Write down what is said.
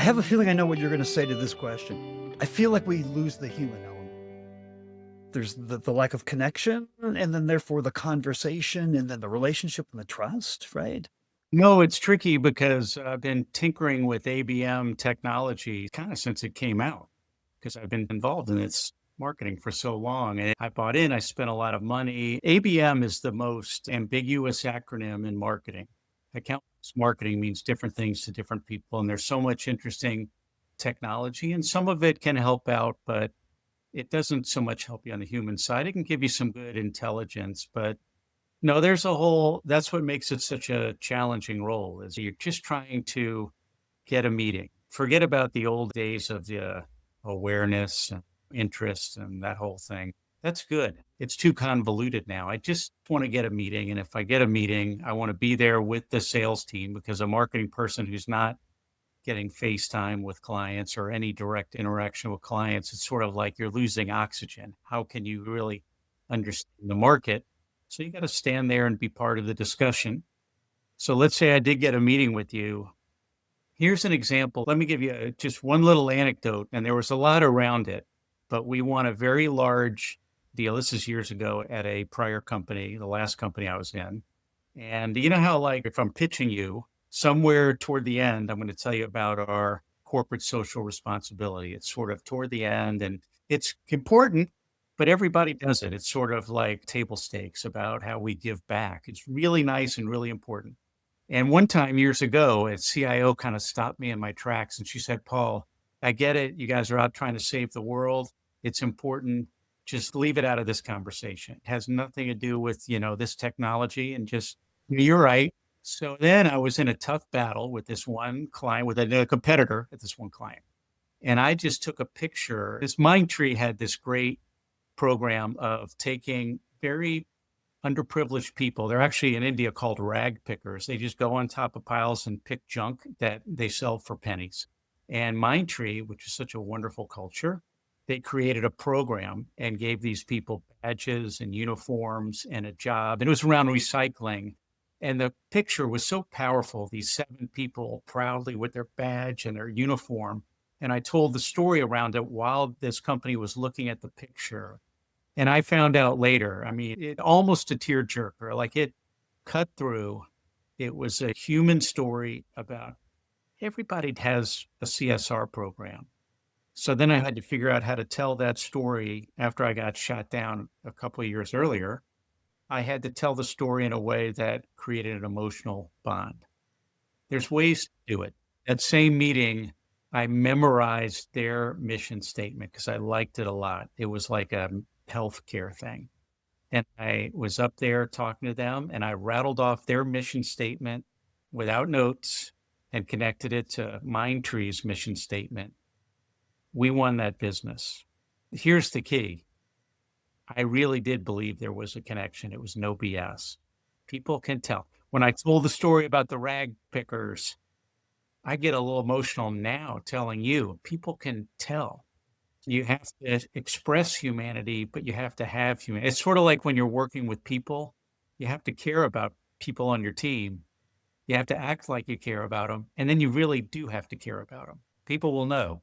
I have a feeling I know what you're going to say to this question. I feel like we lose the human element. There's the lack of connection, and then therefore the conversation, and then the relationship and the trust, right? No, it's tricky because I've been tinkering with ABM technology kind of since it came out because I've been involved in its marketing for so long. And I bought in, I spent a lot of money. ABM is the most ambiguous acronym in marketing. Account marketing means different things to different people. And there's so much interesting technology, and some of it can help out, but it doesn't so much help you on the human side. It can give you some good intelligence, but no, there's a whole that's what makes it such a challenging role is you're just trying to get a meeting. Forget about the old days of the awareness and interest and that whole thing. That's good. It's too convoluted now. I just want to get a meeting. And if I get a meeting, I want to be there with the sales team because a marketing person who's not getting FaceTime with clients or any direct interaction with clients, it's sort of like you're losing oxygen. How can you really understand the market? So you got to stand there and be part of the discussion. So let's say I did get a meeting with you. Here's an example. Let me give you just one little anecdote, and there was a lot around it, but we won a very large deal. This is years ago at a prior company, the last company I was in. And you know how, like, if I'm pitching you somewhere toward the end, I'm going to tell you about our corporate social responsibility. It's sort of toward the end and it's important, but everybody does it. It's sort of like table stakes about how we give back. It's really nice and really important. And one time years ago, a CIO kind of stopped me in my tracks and she said, Paul, I get it. You guys are out trying to save the world. It's important. Just leave it out of this conversation. It has nothing to do with, this technology and just, you're right. So then I was in a tough battle with this one client, with a competitor at this one client. And I just took a picture. This Mindtree had this great program of taking very underprivileged people. They're actually in India called rag pickers. They just go on top of piles and pick junk that they sell for pennies. And Mindtree, which is such a wonderful culture, they created a program and gave these people badges and uniforms and a job. And it was around recycling. And the picture was so powerful. These 7 people proudly with their badge and their uniform. And I told the story around it while this company was looking at the picture. And I found out later, I mean, it almost a tearjerker, like it cut through. It was a human story about everybody has a CSR program. So then I had to figure out how to tell that story after I got shot down a couple of years earlier. I had to tell the story in a way that created an emotional bond. There's ways to do it. That same meeting, I memorized their mission statement because I liked it a lot. It was like a healthcare thing. And I was up there talking to them and I rattled off their mission statement without notes and connected it to Mindtree's mission statement. We won that business. Here's the key. I really did believe there was a connection. It was no BS. People can tell. When I told the story about the rag pickers, I get a little emotional now telling you, people can tell. You have to express humanity, but you have to have humanity. It's sort of like when you're working with people, you have to care about people on your team. You have to act like you care about them, and then you really do have to care about them. People will know.